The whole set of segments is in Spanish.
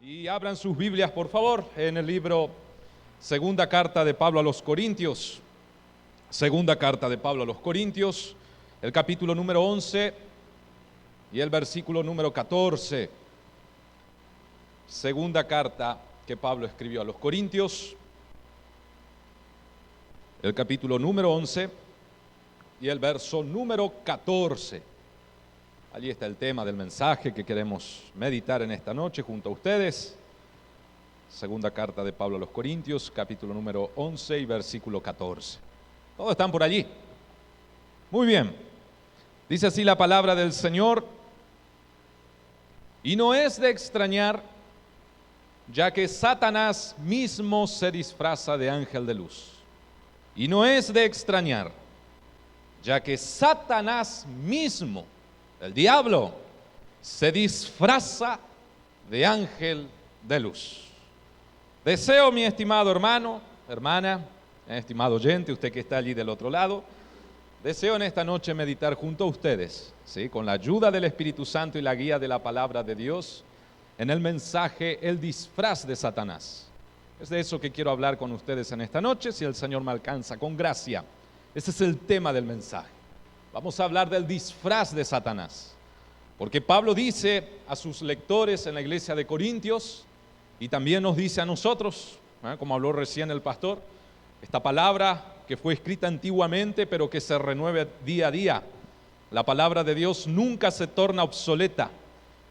Y abran sus Biblias, por favor, en el libro Segunda Carta de Pablo a los Corintios. Segunda Carta de Pablo a los Corintios, el capítulo número 11 y el versículo número 14. Segunda carta que Pablo escribió a los Corintios, el capítulo número 11 y el verso número 14. Allí está el tema del mensaje que queremos meditar en esta noche junto a ustedes. Segunda carta de Pablo a los Corintios, capítulo número 11 y versículo 14. ¿Todos están por allí? Muy bien. Dice así la palabra del Señor: y no es de extrañar, ya que Satanás mismo se disfraza de ángel de luz. Y no es de extrañar, ya que Satanás mismo, el diablo, se disfraza de ángel de luz. Deseo, mi estimado hermano, hermana, estimado oyente, usted que está allí del otro lado, deseo en esta noche meditar junto a ustedes, ¿sí?, con la ayuda del Espíritu Santo y la guía de la palabra de Dios, en el mensaje El disfraz de Satanás. Es de eso que quiero hablar con ustedes en esta noche, si el Señor me alcanza con gracia. Ese es el tema del mensaje. Vamos a hablar del disfraz de Satanás, porque Pablo dice a sus lectores en la iglesia de Corintios, y también nos dice a nosotros, como habló recién el pastor, esta palabra que fue escrita antiguamente, pero que se renueve día a día. La palabra de Dios nunca se torna obsoleta.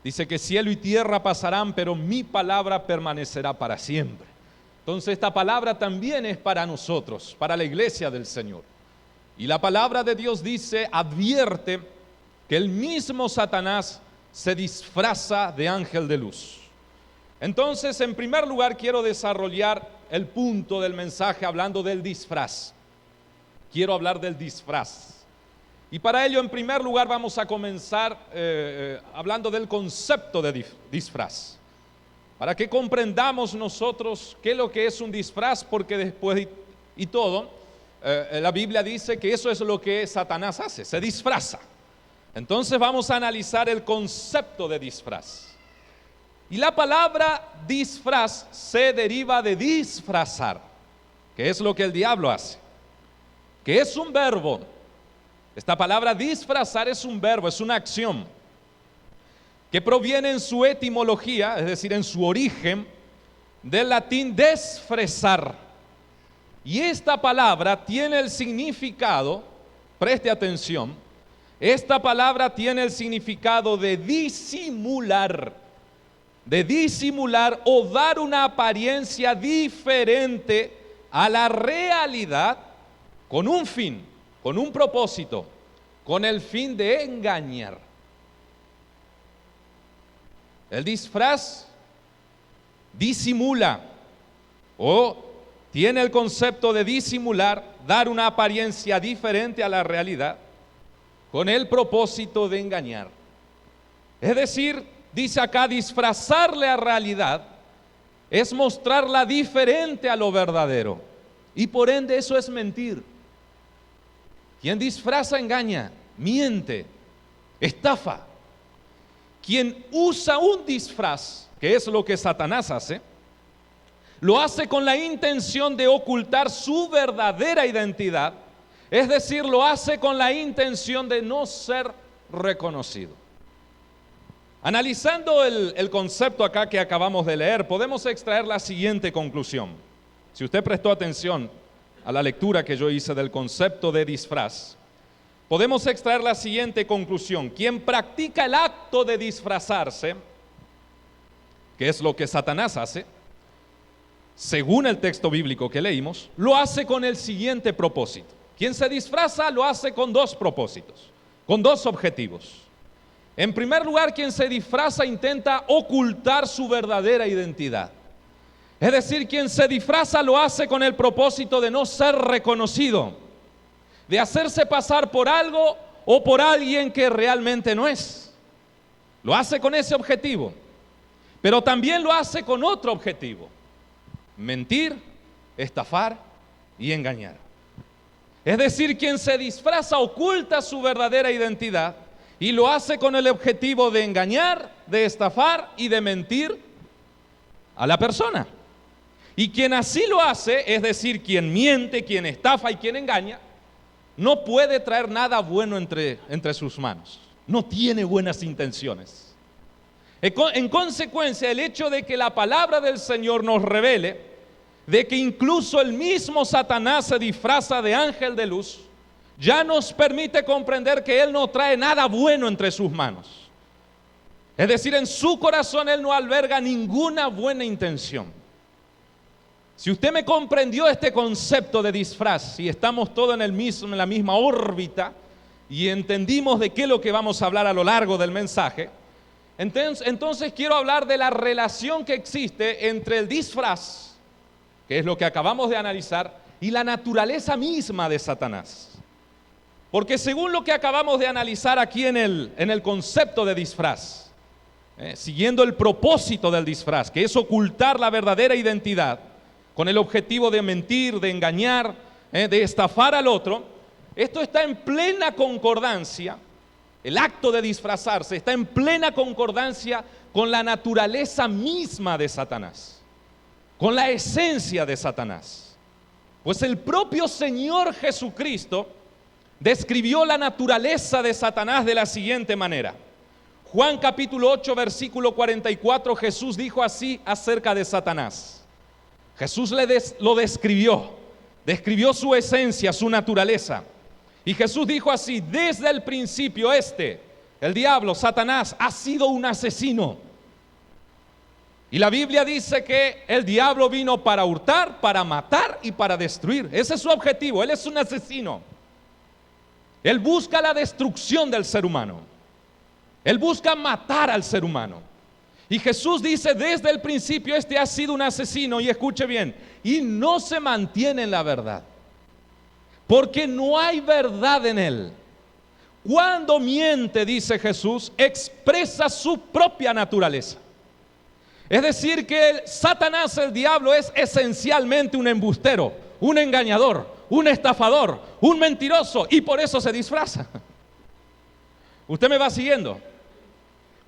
Dice que cielo y tierra pasarán, pero mi palabra permanecerá para siempre. Entonces esta palabra también es para nosotros, para la iglesia del Señor. Y la palabra de Dios dice, advierte que el mismo Satanás se disfraza de ángel de luz. Entonces, en primer lugar, quiero desarrollar el punto del mensaje hablando del disfraz. Quiero hablar del disfraz. Y para ello, en primer lugar, vamos a comenzar hablando del concepto de disfraz. Para que comprendamos nosotros qué es lo que es un disfraz, porque después y todo, la Biblia dice que eso es lo que Satanás hace, se disfraza. Entonces vamos a analizar el concepto de disfraz. Y la palabra disfraz se deriva de disfrazar, que es lo que el diablo hace, que es un verbo. Esta palabra disfrazar es un verbo, es una acción, que proviene en su etimología, es decir, en su origen, del latín desfresar. Y esta palabra tiene el significado, preste atención, esta palabra tiene el significado de disimular o dar una apariencia diferente a la realidad con un fin, con un propósito, con el fin de engañar. El disfraz disimula o tiene el concepto de disimular, dar una apariencia diferente a la realidad con el propósito de engañar. Es decir, dice acá, disfrazar la realidad es mostrarla diferente a lo verdadero, y por ende eso es mentir. Quien disfraza engaña, miente, estafa. Quien usa un disfraz, que es lo que Satanás hace, lo hace con la intención de ocultar su verdadera identidad, es decir, lo hace con la intención de no ser reconocido. Analizando el concepto acá que acabamos de leer, podemos extraer la siguiente conclusión. Si usted prestó atención a la lectura que yo hice del concepto de disfraz, podemos extraer la siguiente conclusión. Quien practica el acto de disfrazarse, que es lo que Satanás hace, según el texto bíblico que leímos, lo hace con el siguiente propósito. Quien se disfraza lo hace con dos propósitos, con dos objetivos. En primer lugar, quien se disfraza intenta ocultar su verdadera identidad. Es decir, quien se disfraza lo hace con el propósito de no ser reconocido, de hacerse pasar por algo o por alguien que realmente no es. Lo hace con ese objetivo, pero también lo hace con otro objetivo: mentir, estafar y engañar. Es decir, quien se disfraza oculta su verdadera identidad y lo hace con el objetivo de engañar, de estafar y de mentir, a la persona. Y quien así lo hace, es decir, quien miente, quien estafa y quien engaña, no puede traer nada bueno entre sus manos. No tiene buenas intenciones. En consecuencia, el hecho de que la palabra del Señor nos revele de que incluso el mismo Satanás se disfraza de ángel de luz, ya nos permite comprender que él no trae nada bueno entre sus manos. Es decir, en su corazón él no alberga ninguna buena intención. Si usted me comprendió este concepto de disfraz, si estamos todos en la misma órbita y entendimos de qué es lo que vamos a hablar a lo largo del mensaje, entonces quiero hablar de la relación que existe entre el disfraz, que es lo que acabamos de analizar, y la naturaleza misma de Satanás. Porque según lo que acabamos de analizar aquí en el concepto de disfraz, siguiendo el propósito del disfraz, que es ocultar la verdadera identidad, con el objetivo de mentir, de engañar, de estafar al otro, esto está en plena concordancia, el acto de disfrazarse está en plena concordancia con la naturaleza misma de Satanás, con la esencia de Satanás. Pues el propio Señor Jesucristo describió la naturaleza de Satanás de la siguiente manera. Juan capítulo 8, versículo 44, Jesús dijo así acerca de Satanás. Jesús lo describió su esencia, su naturaleza. Y Jesús dijo así: desde el principio el diablo, Satanás, ha sido un asesino. Y la Biblia dice que el diablo vino para hurtar, para matar y para destruir. Ese es su objetivo, él es un asesino. Él busca la destrucción del ser humano. Él busca matar al ser humano. Y Jesús dice, desde el principio ha sido un asesino, y escuche bien, y no se mantiene en la verdad, porque no hay verdad en él. Cuando miente, dice Jesús, expresa su propia naturaleza. Es decir, que Satanás, el diablo, es esencialmente un embustero, un engañador, un estafador, un mentiroso, y por eso se disfraza. ¿Usted me va siguiendo?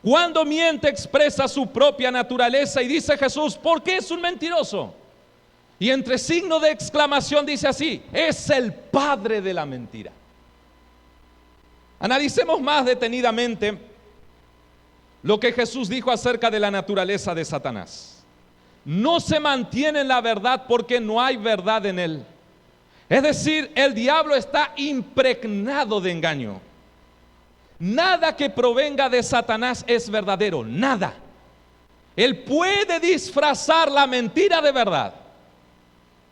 Cuando miente expresa su propia naturaleza, y dice Jesús, ¿por qué es un mentiroso? Y entre signo de exclamación dice así: es el padre de la mentira. Analicemos más detenidamente lo que Jesús dijo acerca de la naturaleza de Satanás. No se mantiene en la verdad porque no hay verdad en él. Es decir, el diablo está impregnado de engaño. Nada que provenga de Satanás es verdadero, nada. Él puede disfrazar la mentira de verdad.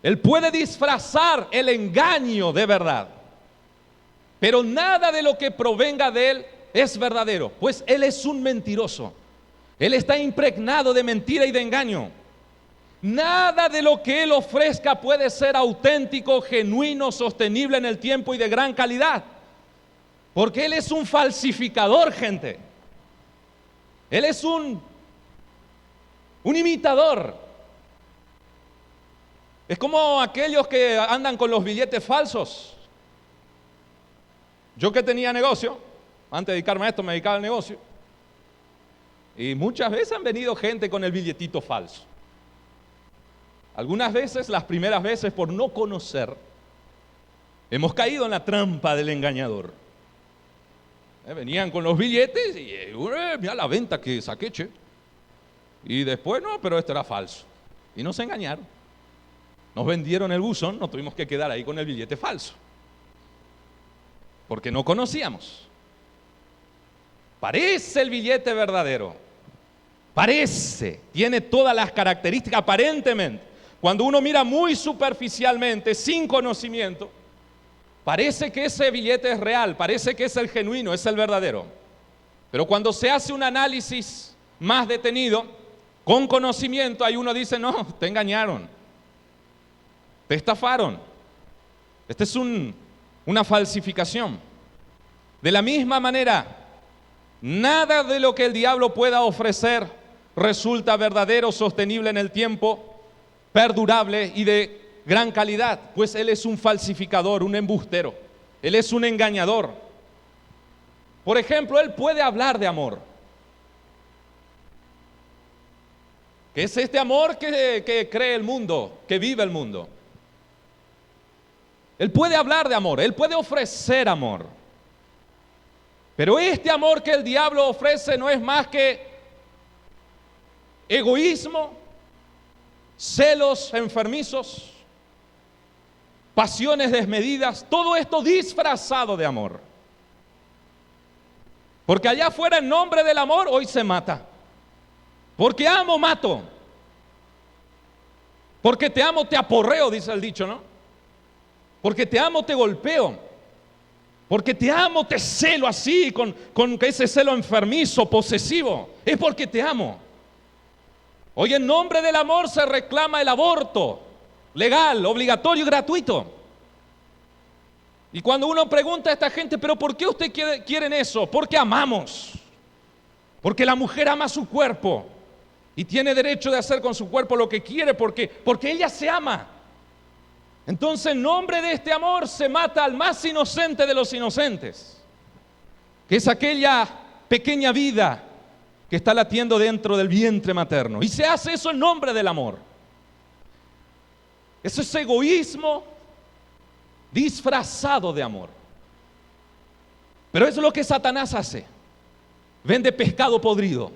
Él puede disfrazar el engaño de verdad. Pero nada de lo que provenga de él es verdadero, pues él es un mentiroso. Él está impregnado de mentira y de engaño. Nada de lo que él ofrezca puede ser auténtico, genuino, sostenible en el tiempo y de gran calidad. Porque él es un falsificador, gente. Él es un imitador. Es como aquellos que andan con los billetes falsos. Yo que tenía negocio, antes de dedicarme a esto me dedicaba al negocio, y muchas veces han venido gente con el billetito falso. Algunas veces, las primeras veces, por no conocer, hemos caído en la trampa del engañador. Venían con los billetes y mira la venta que saqué, che. Y después no, pero esto era falso. Y nos engañaron. Nos vendieron el buzón, nos tuvimos que quedar ahí con el billete falso. Porque no conocíamos. Parece el billete verdadero. Parece, tiene todas las características aparentemente. Cuando uno mira muy superficialmente, sin conocimiento, parece que ese billete es real, parece que es el genuino, es el verdadero. Pero cuando se hace un análisis más detenido, con conocimiento, ahí uno dice, no, te engañaron, te estafaron. Esta es una falsificación. De la misma manera, nada de lo que el diablo pueda ofrecer resulta verdadero, sostenible en el tiempo, perdurable y de gran calidad, pues él es un falsificador, un embustero. Él es un engañador. Por ejemplo, él puede hablar de amor. que es este amor que cree el mundo, que vive el mundo. Él puede hablar de amor, Él puede ofrecer amor. Pero este amor que el diablo ofrece no es más que egoísmo, celos enfermizos, pasiones desmedidas, todo esto disfrazado de amor. Porque allá afuera, en nombre del amor, hoy se mata. Porque amo, mato. Porque te amo, te aporreo, dice el dicho, ¿no? Porque te amo, te golpeo. Porque te amo, te celo así, con ese celo enfermizo, posesivo. Es porque te amo. Hoy en nombre del amor se reclama el aborto, legal, obligatorio y gratuito. Y cuando uno pregunta a esta gente, ¿pero por qué ustedes quieren eso? Porque amamos. Porque la mujer ama su cuerpo y tiene derecho de hacer con su cuerpo lo que quiere porque ella se ama. Entonces, en nombre de este amor se mata al más inocente de los inocentes, que es aquella pequeña vida que está latiendo dentro del vientre materno. Y se hace eso en nombre del amor. Eso es egoísmo disfrazado de amor. Pero eso es lo que Satanás hace. Vende pescado podrido.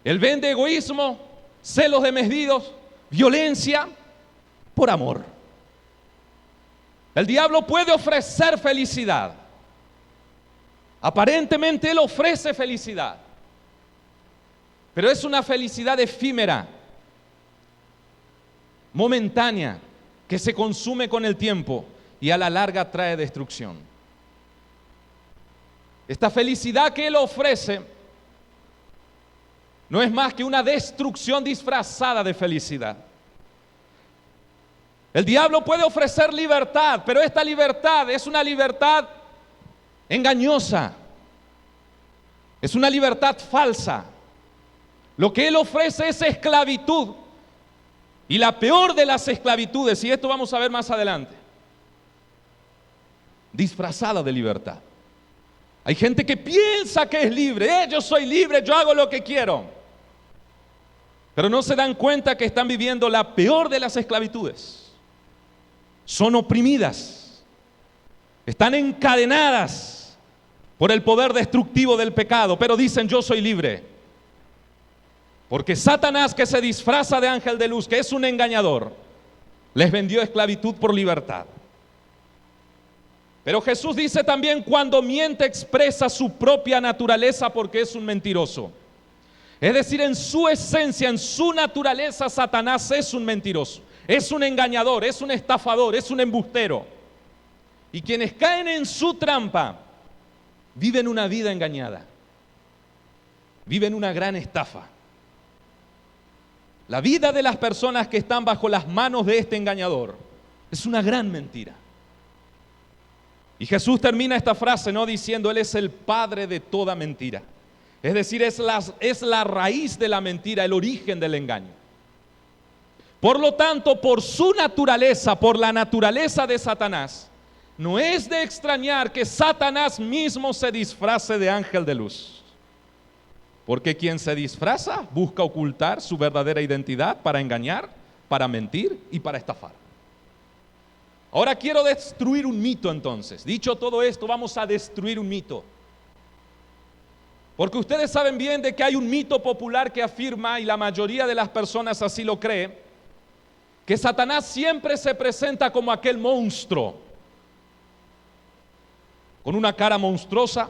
Él vende egoísmo, celos desmedidos, violencia por amor. El diablo puede ofrecer felicidad. Aparentemente él ofrece felicidad, pero es una felicidad efímera, momentánea, que se consume con el tiempo y a la larga trae destrucción. Esta felicidad que él ofrece no es más que una destrucción disfrazada de felicidad. El diablo puede ofrecer libertad, pero esta libertad es una libertad engañosa, es una libertad falsa. Lo que él ofrece es esclavitud, y la peor de las esclavitudes, y esto vamos a ver más adelante, disfrazada de libertad. Hay gente que piensa que es libre, yo soy libre, yo hago lo que quiero, pero no se dan cuenta que están viviendo la peor de las esclavitudes. Son oprimidas, están encadenadas por el poder destructivo del pecado, pero dicen yo soy libre. Porque Satanás, que se disfraza de ángel de luz, que es un engañador, les vendió esclavitud por libertad. Pero Jesús dice también, cuando miente expresa su propia naturaleza porque es un mentiroso. Es decir, en su esencia, en su naturaleza, Satanás es un mentiroso, es un engañador, es un estafador, es un embustero. Y quienes caen en su trampa viven una vida engañada, viven una gran estafa. La vida de las personas que están bajo las manos de este engañador es una gran mentira. Y Jesús termina esta frase no diciendo, Él es el padre de toda mentira. Es decir, es la raíz de la mentira, el origen del engaño. Por lo tanto, por su naturaleza, por la naturaleza de Satanás, no es de extrañar que Satanás mismo se disfrace de ángel de luz. Porque quien se disfraza busca ocultar su verdadera identidad para engañar, para mentir y para estafar. Ahora quiero destruir un mito entonces. Dicho todo esto, vamos a destruir un mito. Porque ustedes saben bien de que hay un mito popular que afirma, y la mayoría de las personas así lo cree, que Satanás siempre se presenta como aquel monstruo, con una cara monstruosa,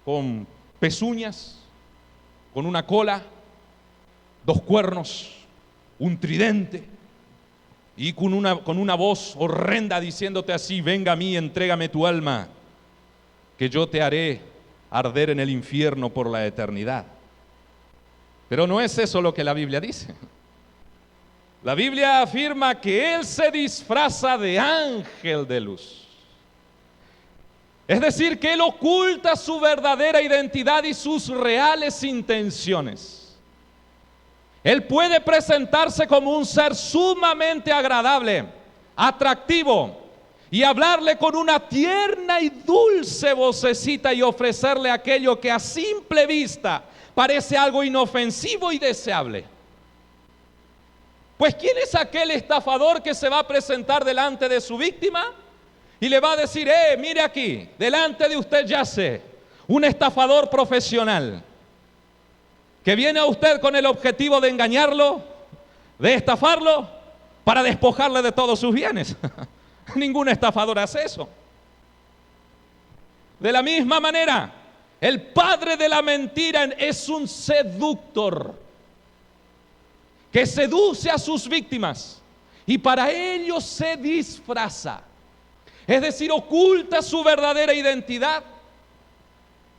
con pezuñas, con una cola, 2 cuernos, un tridente y con una voz horrenda diciéndote así, venga a mí, entrégame tu alma, que yo te haré arder en el infierno por la eternidad. Pero no es eso lo que la Biblia dice. La Biblia afirma que Él se disfraza de ángel de luz. Es decir, que Él oculta su verdadera identidad y sus reales intenciones. Él puede presentarse como un ser sumamente agradable, atractivo, y hablarle con una tierna y dulce vocecita y ofrecerle aquello que a simple vista parece algo inofensivo y deseable. Pues ¿quién es aquel estafador que se va a presentar delante de su víctima y le va a decir, mire aquí, delante de usted yace un estafador profesional que viene a usted con el objetivo de engañarlo, de estafarlo, para despojarle de todos sus bienes? Ningún estafador hace eso. De la misma manera, el padre de la mentira es un seductor que seduce a sus víctimas y para ello se disfraza. Es decir, oculta su verdadera identidad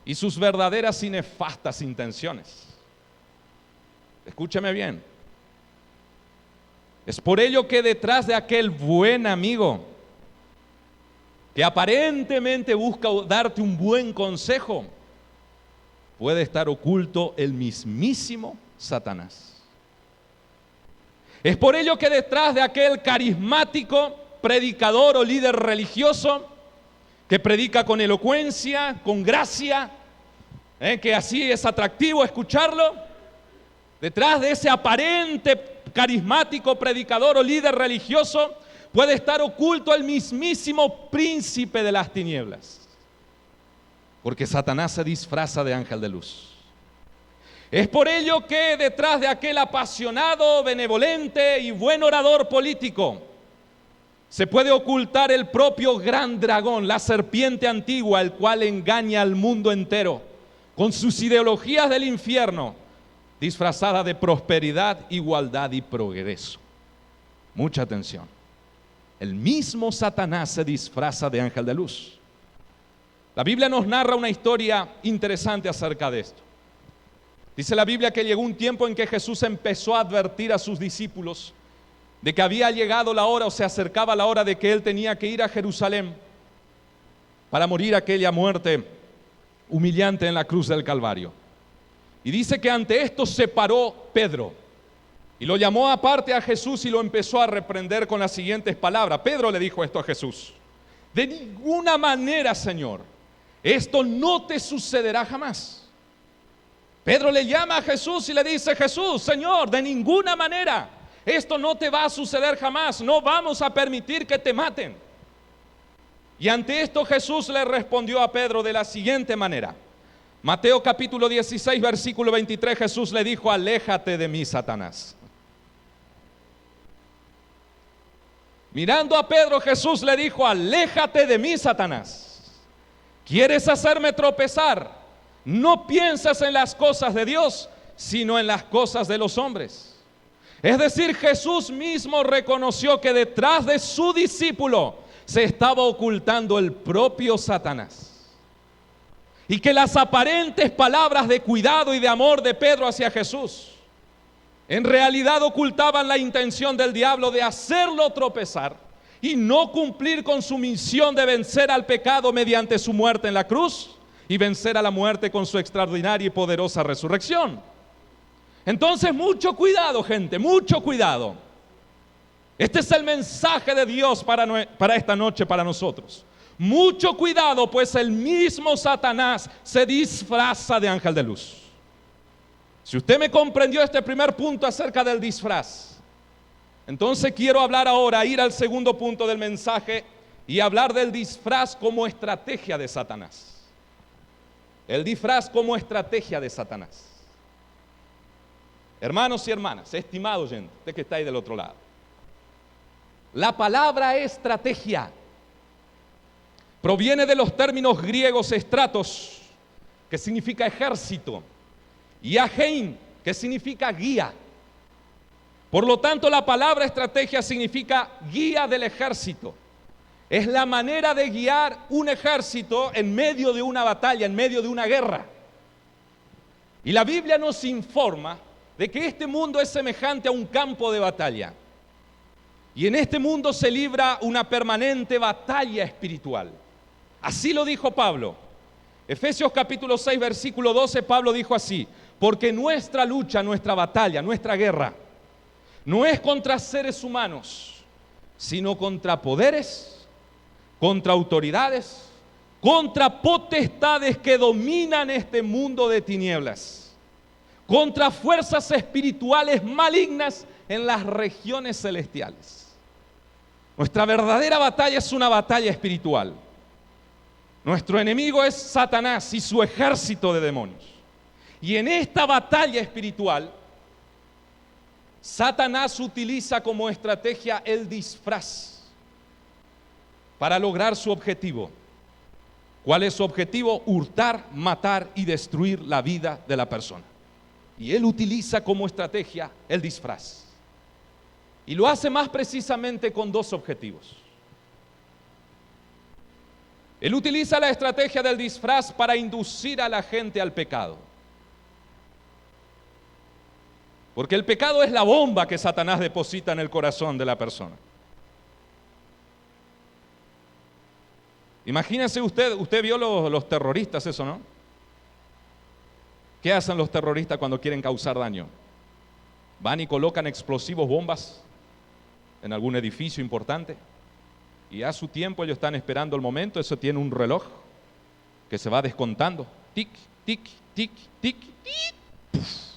y sus verdaderas y nefastas intenciones. Escúcheme bien. Es por ello que detrás de aquel buen amigo que aparentemente busca darte un buen consejo, puede estar oculto el mismísimo Satanás. Es por ello que detrás de aquel carismático predicador o líder religioso que predica con elocuencia, con gracia, que así es atractivo escucharlo, detrás de ese aparente carismático predicador o líder religioso puede estar oculto el mismísimo príncipe de las tinieblas, porque Satanás se disfraza de ángel de luz. Es por ello que detrás de aquel apasionado, benevolente y buen orador político se puede ocultar el propio gran dragón, la serpiente antigua, el cual engaña al mundo entero con sus ideologías del infierno, disfrazada de prosperidad, igualdad y progreso. Mucha atención. El mismo Satanás se disfraza de ángel de luz. La Biblia nos narra una historia interesante acerca de esto. Dice la Biblia que llegó un tiempo en que Jesús empezó a advertir a sus discípulos de que había llegado la hora o se acercaba la hora de que Él tenía que ir a Jerusalén para morir aquella muerte humillante en la cruz del Calvario. Y dice que ante esto se paró Pedro y lo llamó aparte a Jesús y lo empezó a reprender con las siguientes palabras. Pedro le dijo esto a Jesús: de ninguna manera, Señor, esto no te sucederá jamás. Pedro le llama a Jesús y le dice: Jesús, Señor, de ninguna manera, esto no te va a suceder jamás, no vamos a permitir que te maten. Y ante esto Jesús le respondió a Pedro de la siguiente manera. Mateo capítulo 16, versículo 23, Jesús le dijo: aléjate de mí, Satanás. Mirando a Pedro, Jesús le dijo: aléjate de mí, Satanás. ¿Quieres hacerme tropezar? No pienses en las cosas de Dios, sino en las cosas de los hombres. Es decir, Jesús mismo reconoció que detrás de su discípulo se estaba ocultando el propio Satanás. Y que las aparentes palabras de cuidado y de amor de Pedro hacia Jesús en realidad ocultaban la intención del diablo de hacerlo tropezar y no cumplir con su misión de vencer al pecado mediante su muerte en la cruz y vencer a la muerte con su extraordinaria y poderosa resurrección. Entonces, mucho cuidado, gente, mucho cuidado. Este es el mensaje de Dios para esta noche, para nosotros. Mucho cuidado, pues el mismo Satanás se disfraza de ángel de luz. Si usted me comprendió este primer punto acerca del disfraz, entonces quiero hablar ahora, ir al segundo punto del mensaje y hablar del disfraz como estrategia de Satanás. El disfraz como estrategia de Satanás. Hermanos y hermanas, estimado oyente, usted que está ahí del otro lado, la palabra estrategia proviene de los términos griegos estratos, que significa ejército, y agein, que significa guía. Por lo tanto, la palabra estrategia significa guía del ejército. Es la manera de guiar un ejército en medio de una batalla, en medio de una guerra. Y la Biblia nos informa de que este mundo es semejante a un campo de batalla. Y en este mundo se libra una permanente batalla espiritual. Así lo dijo Pablo. Efesios capítulo 6, versículo 12, Pablo dijo así: porque nuestra lucha, nuestra batalla, nuestra guerra, no es contra seres humanos, sino contra poderes, contra autoridades, contra potestades que dominan este mundo de tinieblas, contra fuerzas espirituales malignas en las regiones celestiales. Nuestra verdadera batalla es una batalla espiritual. Nuestro enemigo es Satanás y su ejército de demonios. Y en esta batalla espiritual, Satanás utiliza como estrategia el disfraz para lograr su objetivo. ¿Cuál es su objetivo? Hurtar, matar y destruir la vida de la persona. Y él utiliza como estrategia el disfraz. Y lo hace más precisamente con dos objetivos. Él utiliza la estrategia del disfraz para inducir a la gente al pecado. Porque el pecado es la bomba que Satanás deposita en el corazón de la persona. Imagínese usted vio los terroristas, eso, ¿no? ¿Qué hacen los terroristas cuando quieren causar daño? Van y colocan explosivos, bombas en algún edificio importante. Y a su tiempo ellos están esperando el momento. Eso tiene un reloj que se va descontando. Tic, tic, tic, tic, tic. Puf.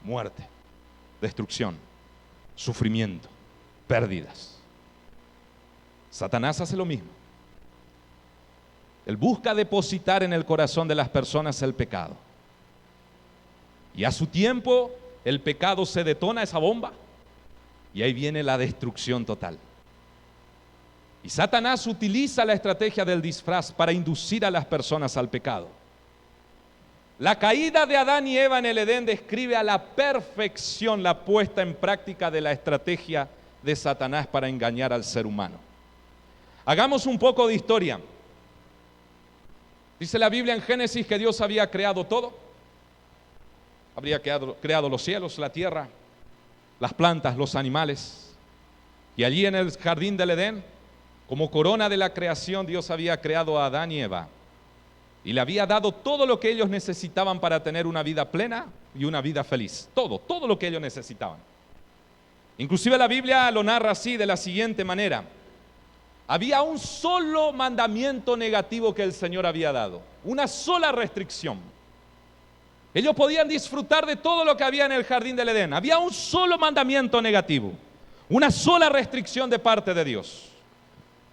Muerte, destrucción, sufrimiento, pérdidas. Satanás hace lo mismo. Él busca depositar en el corazón de las personas el pecado. Y a su tiempo el pecado se detona, esa bomba, y ahí viene la destrucción total. Y Satanás utiliza la estrategia del disfraz para inducir a las personas al pecado. La caída de Adán y Eva en el Edén describe a la perfección la puesta en práctica de la estrategia de Satanás para engañar al ser humano. Hagamos un poco de historia. Dice la Biblia en Génesis que Dios había creado todo. Habría creado los cielos, la tierra, las plantas, los animales. Y allí en el jardín del Edén, como corona de la creación, Dios había creado a Adán y Eva. Y le había dado todo lo que ellos necesitaban para tener una vida plena y una vida feliz. Todo lo que ellos necesitaban. Inclusive la Biblia lo narra así, de la siguiente manera. Había un solo mandamiento negativo que el Señor había dado. Una sola restricción. Ellos podían disfrutar de todo lo que había en el jardín del Edén. Había un solo mandamiento negativo. Una sola restricción de parte de Dios.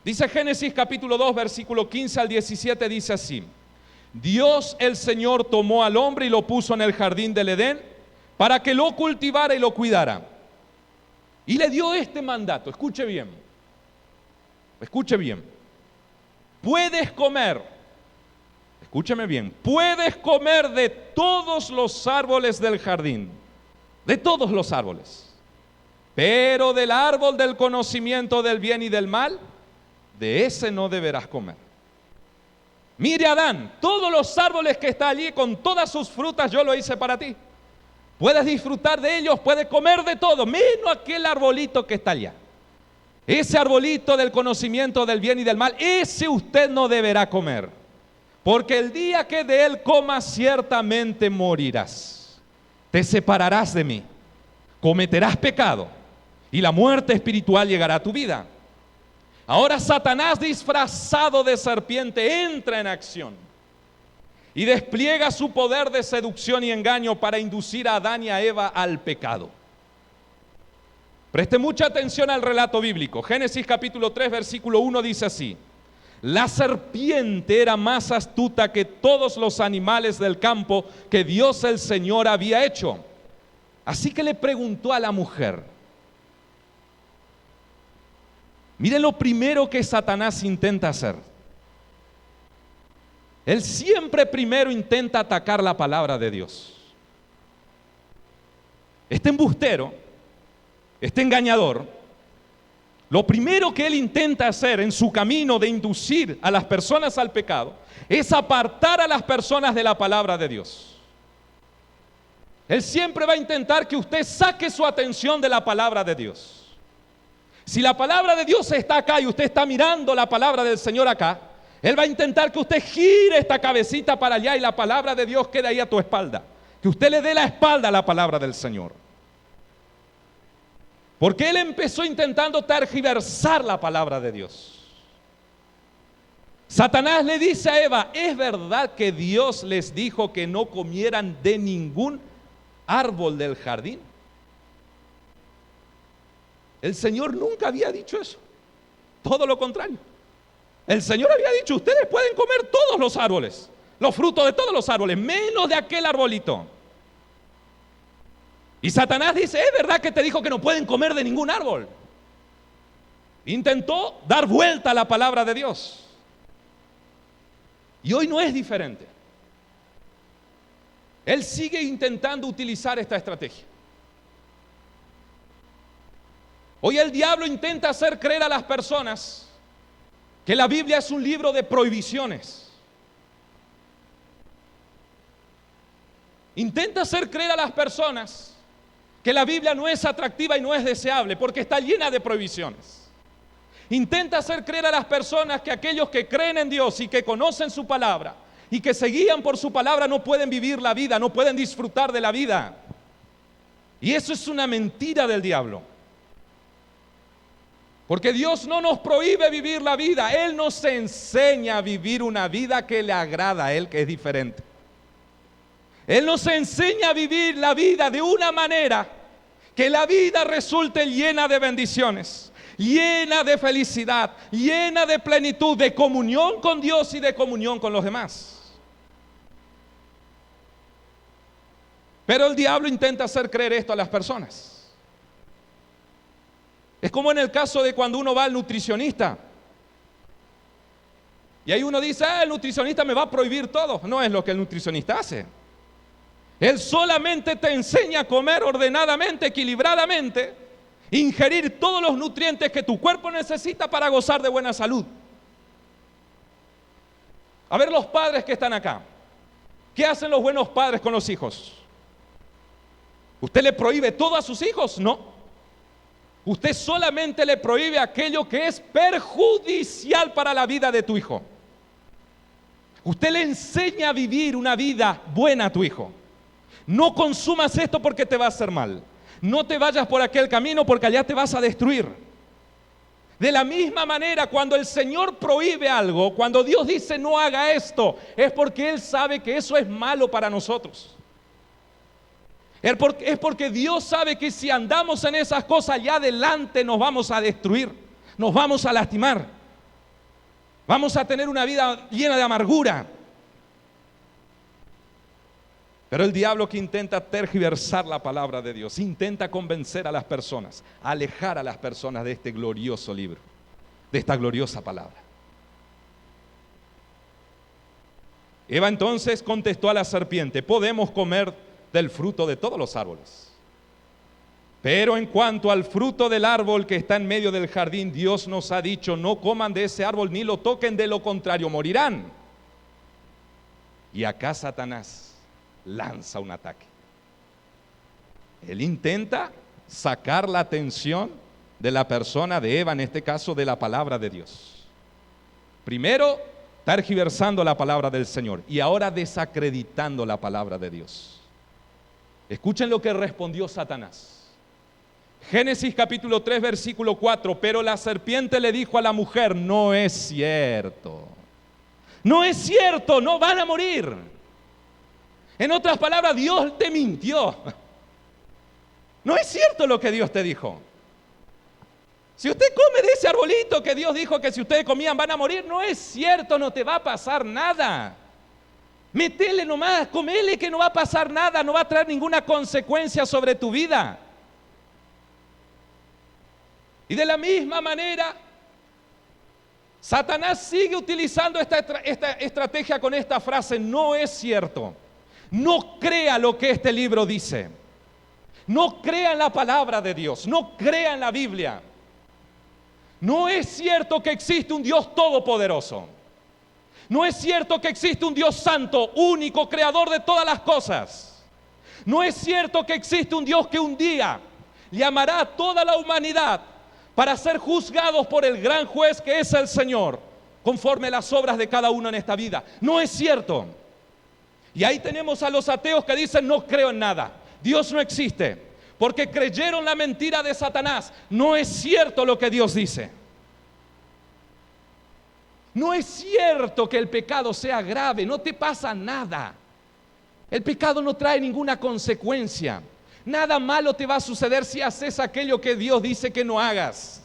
Dice Génesis capítulo 2, versículo 15 al 17, dice así. Dios el Señor tomó al hombre y lo puso en el jardín del Edén para que lo cultivara y lo cuidara. Y le dio este mandato, escuche bien. Puedes comer, escúcheme bien, puedes comer de todos los árboles del jardín, de todos los árboles, pero del árbol del conocimiento del bien y del mal, de ese no deberás comer. Mire Adán, todos los árboles que están allí con todas sus frutas yo lo hice para ti. Puedes disfrutar de ellos, puedes comer de todo, menos aquel arbolito que está allá. Ese arbolito del conocimiento del bien y del mal, ese usted no deberá comer. Porque el día que de él comas ciertamente morirás. Te separarás de mí, cometerás pecado y la muerte espiritual llegará a tu vida. Ahora Satanás, disfrazado de serpiente, entra en acción y despliega su poder de seducción y engaño para inducir a Adán y a Eva al pecado. Preste mucha atención al relato bíblico. Génesis capítulo 3, versículo 1 dice así. La serpiente era más astuta que todos los animales del campo que Dios el Señor había hecho. Así que le preguntó a la mujer. Miren lo primero que Satanás intenta hacer. Él siempre primero intenta atacar la palabra de Dios. Este embustero, este engañador, lo primero que él intenta hacer en su camino de inducir a las personas al pecado es apartar a las personas de la palabra de Dios. Él siempre va a intentar que usted saque su atención de la palabra de Dios. Si la palabra de Dios está acá y usted está mirando la palabra del Señor acá, Él va a intentar que usted gire esta cabecita para allá y la palabra de Dios quede ahí a tu espalda. Que usted le dé la espalda a la palabra del Señor. Porque Él empezó intentando tergiversar la palabra de Dios. Satanás le dice a Eva, ¿es verdad que Dios les dijo que no comieran de ningún árbol del jardín? El Señor nunca había dicho eso. Todo lo contrario. El Señor había dicho, ustedes pueden comer todos los árboles, los frutos de todos los árboles, menos de aquel arbolito. Y Satanás dice, ¿es verdad que te dijo que no pueden comer de ningún árbol? Intentó dar vuelta a la palabra de Dios. Y hoy no es diferente. Él sigue intentando utilizar esta estrategia. Hoy el diablo intenta hacer creer a las personas que la Biblia es un libro de prohibiciones. Intenta hacer creer a las personas que la Biblia no es atractiva y no es deseable porque está llena de prohibiciones. Intenta hacer creer a las personas que aquellos que creen en Dios y que conocen su palabra y que se guían por su palabra no pueden vivir la vida, no pueden disfrutar de la vida. Y eso es una mentira del diablo. Porque Dios no nos prohíbe vivir la vida, Él nos enseña a vivir una vida que le agrada a Él, que es diferente. Él nos enseña a vivir la vida de una manera que la vida resulte llena de bendiciones, llena de felicidad, llena de plenitud, de comunión con Dios y de comunión con los demás. Pero el diablo intenta hacer creer esto a las personas. Es como en el caso de cuando uno va al nutricionista. Y ahí uno dice, el nutricionista me va a prohibir todo. No es lo que el nutricionista hace. Él solamente te enseña a comer ordenadamente, equilibradamente, ingerir todos los nutrientes que tu cuerpo necesita para gozar de buena salud. A ver los padres que están acá. ¿Qué hacen los buenos padres con los hijos? ¿Usted le prohíbe todo a sus hijos? No. Usted solamente le prohíbe aquello que es perjudicial para la vida de tu hijo. Usted le enseña a vivir una vida buena a tu hijo. No consumas esto porque te va a hacer mal. No te vayas por aquel camino porque allá te vas a destruir. De la misma manera, cuando el Señor prohíbe algo, cuando Dios dice no haga esto, es porque Él sabe que eso es malo para nosotros. Es porque Dios sabe que si andamos en esas cosas allá adelante nos vamos a destruir, nos vamos a lastimar, vamos a tener una vida llena de amargura. Pero el diablo que intenta tergiversar la palabra de Dios, intenta convencer a las personas, alejar a las personas de este glorioso libro, de esta gloriosa palabra. Eva entonces contestó a la serpiente, podemos comer del fruto de todos los árboles. Pero en cuanto al fruto del árbol que está en medio del jardín, Dios nos ha dicho, no coman de ese árbol ni lo toquen, de lo contrario morirán. Y acá Satanás lanza un ataque. Él intenta sacar la atención de la persona de Eva, en este caso de la palabra de Dios. Primero, tergiversando la palabra del Señor y ahora desacreditando la palabra de Dios. Escuchen lo que respondió Satanás. Génesis capítulo 3 versículo 4, pero la serpiente le dijo a la mujer, no es cierto. No es cierto, no van a morir. En otras palabras, Dios te mintió. No es cierto lo que Dios te dijo. Si usted come de ese arbolito que Dios dijo que si ustedes comían van a morir, no es cierto, no te va a pasar nada. Métele nomás, comele que no va a pasar nada, no va a traer ninguna consecuencia sobre tu vida. Y de la misma manera, Satanás sigue utilizando esta estrategia con esta frase, no es cierto. No crea lo que este libro dice. No crea en la palabra de Dios, no crea en la Biblia. No es cierto que existe un Dios todopoderoso. No es cierto que existe un Dios santo, único, creador de todas las cosas. No es cierto que existe un Dios que un día llamará a toda la humanidad para ser juzgados por el gran juez que es el Señor, conforme las obras de cada uno en esta vida. No es cierto. Y ahí tenemos a los ateos que dicen no creo en nada, Dios no existe, porque creyeron la mentira de Satanás. No es cierto lo que Dios dice. No es cierto que el pecado sea grave, no te pasa nada. El pecado no trae ninguna consecuencia. Nada malo te va a suceder si haces aquello que Dios dice que no hagas.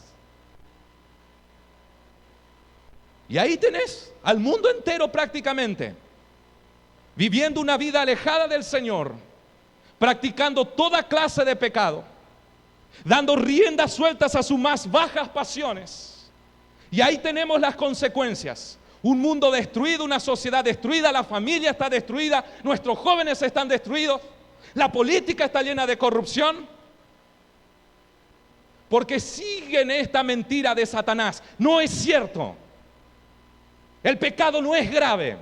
Y ahí tenés al mundo entero prácticamente viviendo una vida alejada del Señor, practicando toda clase de pecado, dando riendas sueltas a sus más bajas pasiones. Y ahí tenemos las consecuencias. Un mundo destruido, una sociedad destruida, la familia está destruida, nuestros jóvenes están destruidos, la política está llena de corrupción, porque siguen esta mentira de Satanás. No es cierto. El pecado no es grave.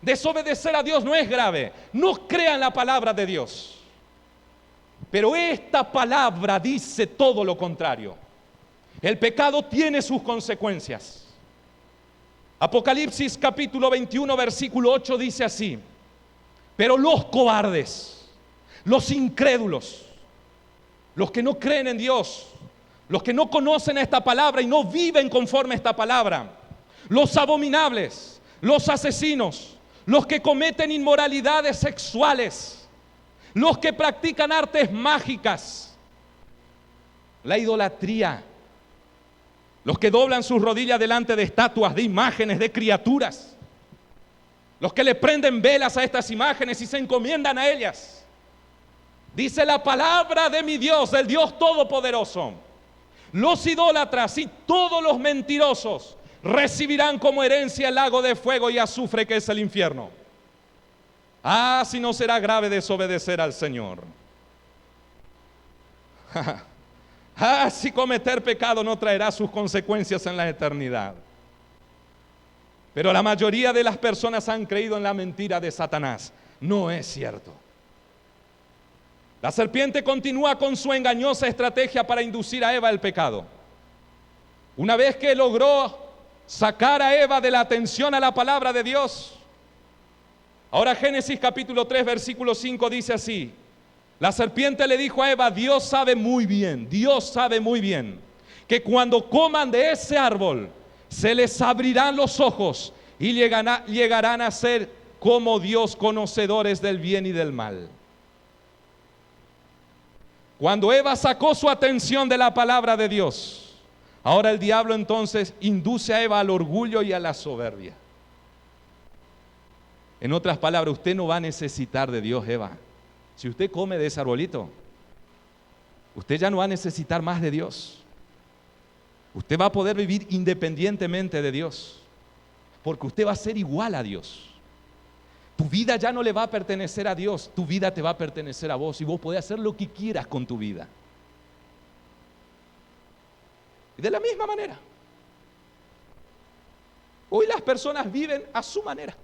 Desobedecer a Dios no es grave. No crean la palabra de Dios. Pero esta palabra dice todo lo contrario. El pecado tiene sus consecuencias. Apocalipsis capítulo 21 versículo 8 dice así: pero los cobardes, los incrédulos, los que no creen en Dios, los que no conocen esta palabra y no viven conforme a esta palabra, los abominables, los asesinos, los que cometen inmoralidades sexuales, los que practican artes mágicas, la idolatría, los que doblan sus rodillas delante de estatuas, de imágenes, de criaturas, los que le prenden velas a estas imágenes y se encomiendan a ellas. Dice la palabra de mi Dios, el Dios Todopoderoso: los idólatras y todos los mentirosos recibirán como herencia el lago de fuego y azufre que es el infierno. Ah, si no será grave desobedecer al Señor. Ah, si cometer pecado no traerá sus consecuencias en la eternidad. Pero la mayoría de las personas han creído en la mentira de Satanás. No es cierto. La serpiente continúa con su engañosa estrategia para inducir a Eva al pecado. Una vez que logró sacar a Eva de la atención a la palabra de Dios, ahora Génesis capítulo 3 versículo 5 dice así: la serpiente le dijo a Eva: Dios sabe muy bien que cuando coman de ese árbol se les abrirán los ojos y llegarán a ser como Dios, conocedores del bien y del mal. Cuando Eva sacó su atención de la palabra de Dios, ahora el diablo entonces induce a Eva al orgullo y a la soberbia. En otras palabras, usted no va a necesitar de Dios, Eva. Si usted come de ese arbolito, usted ya no va a necesitar más de Dios. Usted va a poder vivir independientemente de Dios, porque usted va a ser igual a Dios. Tu vida ya no le va a pertenecer a Dios, tu vida te va a pertenecer a vos y vos podés hacer lo que quieras con tu vida. Y de la misma manera, hoy las personas viven a su manera.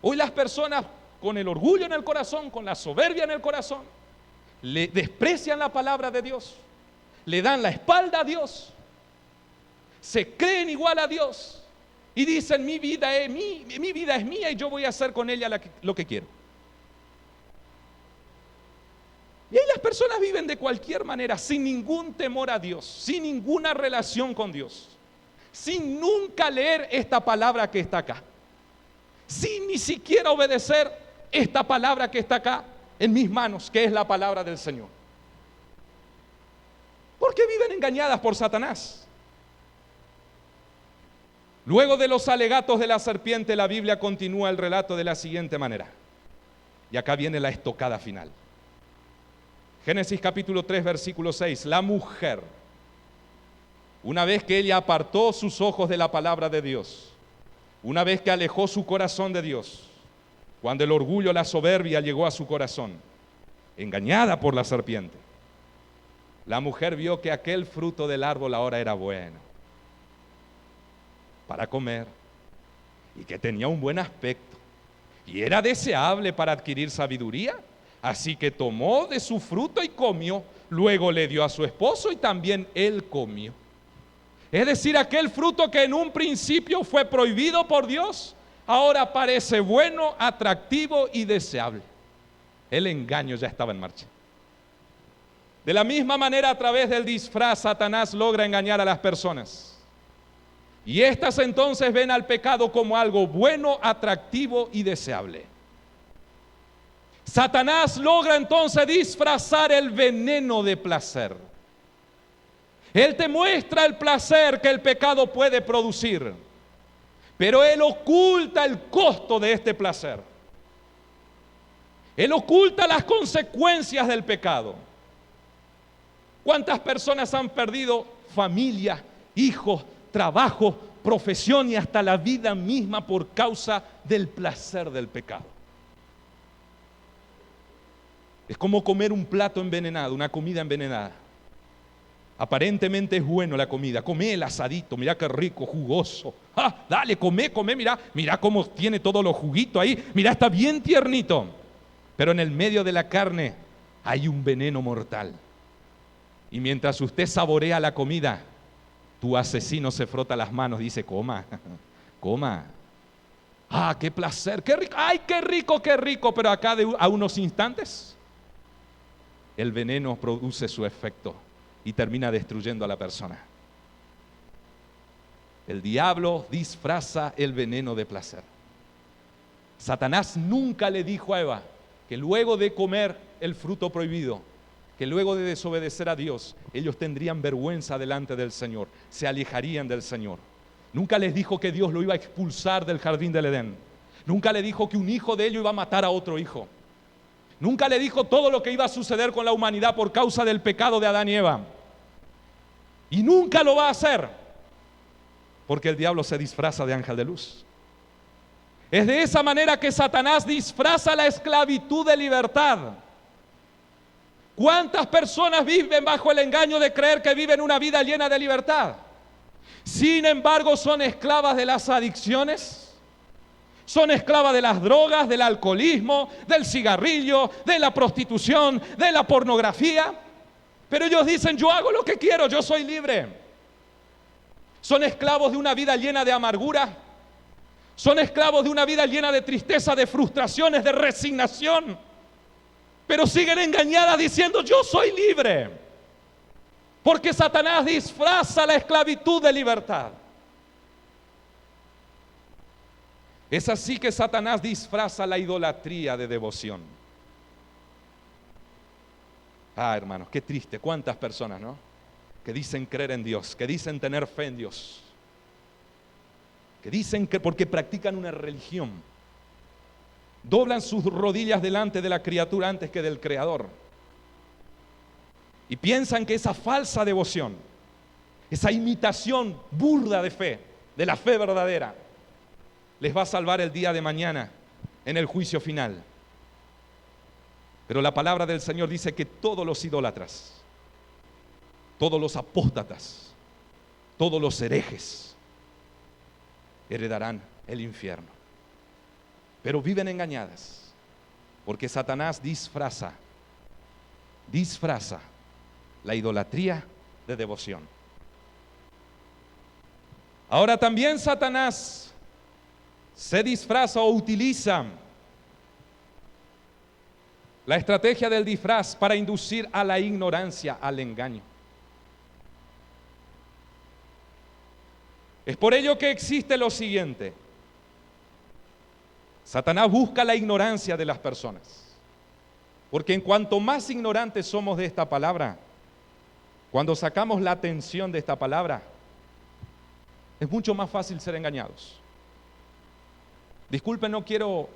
Hoy las personas con el orgullo en el corazón, con la soberbia en el corazón, le desprecian la palabra de Dios, le dan la espalda a Dios, se creen igual a Dios y dicen: mi vida es mía y yo voy a hacer con ella lo que quiero. Y ahí las personas viven de cualquier manera, sin ningún temor a Dios, sin ninguna relación con Dios, sin nunca leer esta palabra que está acá, sin ni siquiera obedecer esta palabra que está acá en mis manos, que es la palabra del Señor. Porque viven engañadas por Satanás. Luego de los alegatos de la serpiente, la Biblia continúa el relato de la siguiente manera. Y acá viene la estocada final. Génesis capítulo 3 versículo 6. La mujer, una vez que ella apartó sus ojos de la palabra de Dios, una vez que alejó su corazón de Dios, cuando el orgullo, la soberbia llegó a su corazón, engañada por la serpiente, la mujer vio que aquel fruto del árbol ahora era bueno para comer y que tenía un buen aspecto y era deseable para adquirir sabiduría. Así que tomó de su fruto y comió, luego le dio a su esposo y también él comió. Es decir, aquel fruto que en un principio fue prohibido por Dios, ahora parece bueno, atractivo y deseable. El engaño ya estaba en marcha. De la misma manera, a través del disfraz, Satanás logra engañar a las personas. Y estas entonces ven al pecado como algo bueno, atractivo y deseable. Satanás logra entonces disfrazar el veneno de placer. Él te muestra el placer que el pecado puede producir, pero él oculta el costo de este placer. Él oculta las consecuencias del pecado. ¿Cuántas personas han perdido familia, hijos, trabajo, profesión y hasta la vida misma por causa del placer del pecado? Es como comer un plato envenenado, una comida envenenada. Aparentemente es bueno la comida. Come el asadito, mira qué rico, jugoso. Dale, come, mira cómo tiene todos los juguitos ahí. Mira, está bien tiernito. Pero en el medio de la carne hay un veneno mortal. Y mientras usted saborea la comida, tu asesino se frota las manos y dice, coma, coma. Qué placer, qué rico, ay, qué rico, qué rico. Pero acá a unos instantes, el veneno produce su efecto y termina destruyendo a la persona. El diablo disfraza el veneno de placer. Satanás nunca le dijo a Eva que luego de comer el fruto prohibido, que luego de desobedecer a Dios, ellos tendrían vergüenza delante del Señor, se alejarían del Señor. Nunca les dijo que Dios lo iba a expulsar del jardín del Edén. Nunca le dijo que un hijo de ellos iba a matar a otro hijo. Nunca le dijo todo lo que iba a suceder con la humanidad por causa del pecado de Adán y Eva. Y nunca lo va a hacer, porque el diablo se disfraza de ángel de luz. Es de esa manera que Satanás disfraza la esclavitud de libertad. ¿Cuántas personas viven bajo el engaño de creer que viven una vida llena de libertad? Sin embargo, son esclavas de las adicciones. Son esclavas de las drogas, del alcoholismo, del cigarrillo, de la prostitución, de la pornografía. Pero ellos dicen, yo hago lo que quiero, yo soy libre. Son esclavos de una vida llena de amargura. Son esclavos de una vida llena de tristeza, de frustraciones, de resignación. Pero siguen engañadas diciendo, yo soy libre. Porque Satanás disfraza la esclavitud de libertad. Es así que Satanás disfraza la idolatría de devoción. Hermanos, qué triste, cuántas personas, ¿no? Que dicen creer en Dios, que dicen tener fe en Dios, que dicen que porque practican una religión, doblan sus rodillas delante de la criatura antes que del Creador. Y piensan que esa falsa devoción, esa imitación burda de fe, de la fe verdadera, les va a salvar el día de mañana en el juicio final. Pero la palabra del Señor dice que todos los idólatras, todos los apóstatas, todos los herejes heredarán el infierno. Pero viven engañadas, porque Satanás disfraza la idolatría de devoción. Ahora también Satanás se disfraza o utiliza la estrategia del disfraz para inducir a la ignorancia, al engaño. Es por ello que existe lo siguiente. Satanás busca la ignorancia de las personas. Porque en cuanto más ignorantes somos de esta palabra, cuando sacamos la atención de esta palabra, es mucho más fácil ser engañados. Disculpen, no quiero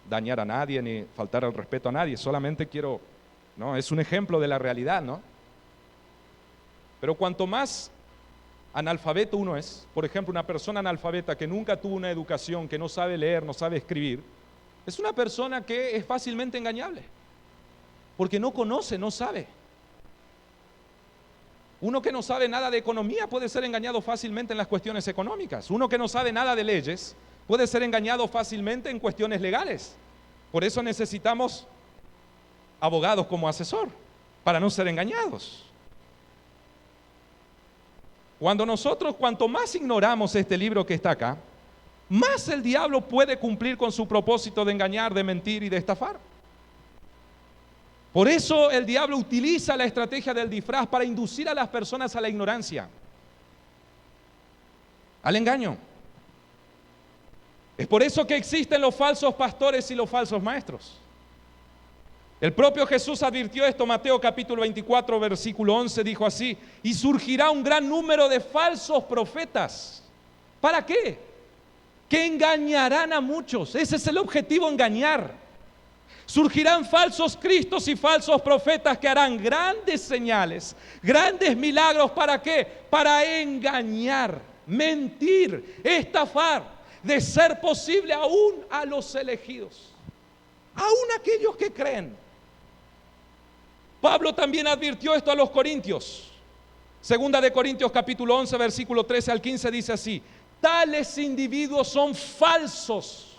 dañar a nadie ni faltar al respeto a nadie, solamente quiero, ¿no? Es un ejemplo de la realidad, ¿no? Pero cuanto más analfabeto uno es, por ejemplo, una persona analfabeta que nunca tuvo una educación, que no sabe leer, no sabe escribir, es una persona que es fácilmente engañable, porque no conoce, no sabe. Uno que no sabe nada de economía puede ser engañado fácilmente en las cuestiones económicas. Uno que no sabe nada de leyes puede ser engañado fácilmente en cuestiones legales. Por eso necesitamos abogados como asesor, para no ser engañados. Cuanto más ignoramos este libro que está acá, más el diablo puede cumplir con su propósito de engañar, de mentir y de estafar. Por eso el diablo utiliza la estrategia del disfraz para inducir a las personas a la ignorancia. al engaño. Es por eso que existen los falsos pastores y los falsos maestros. El propio Jesús advirtió esto, Mateo capítulo 24, versículo 11, dijo así: y surgirá un gran número de falsos profetas. ¿Para qué? Que engañarán a muchos. Ese es el objetivo, engañar. Surgirán falsos cristos y falsos profetas que harán grandes señales, grandes milagros. ¿Para qué? Para engañar, mentir, estafar, de ser posible aún a los elegidos, aún aquellos que creen. Pablo también advirtió esto a los corintios. Segunda de Corintios capítulo 11 versículo 13 al 15 dice así: tales individuos son falsos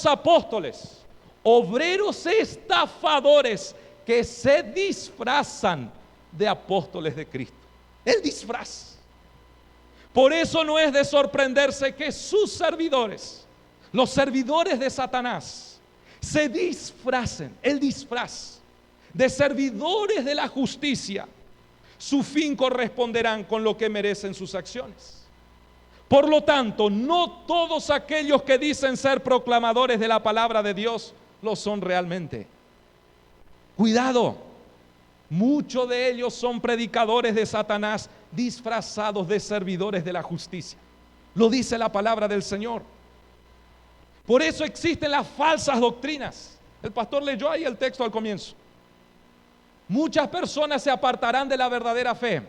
apóstoles, obreros estafadores que se disfrazan de apóstoles de Cristo. El disfraz. Por eso no es de sorprenderse que sus servidores, los servidores de Satanás, se disfracen, el disfraz de servidores de la justicia. Su fin corresponderán con lo que merecen sus acciones. Por lo tanto, no todos aquellos que dicen ser proclamadores de la palabra de Dios lo son realmente. Cuidado, muchos de ellos son predicadores de Satanás disfrazados de servidores de la justicia. Lo dice la palabra del Señor. Por eso existen las falsas doctrinas. El pastor leyó ahí el texto al comienzo. Muchas personas se apartarán de la verdadera fe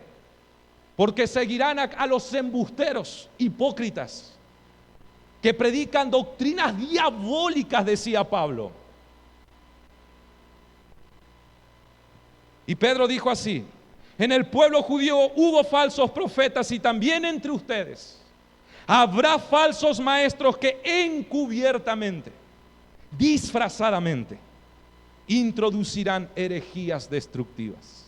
porque seguirán a los embusteros hipócritas que predican doctrinas diabólicas, decía Pablo. Y Pedro dijo así: en el pueblo judío hubo falsos profetas y también entre ustedes habrá falsos maestros que encubiertamente, disfrazadamente, introducirán herejías destructivas.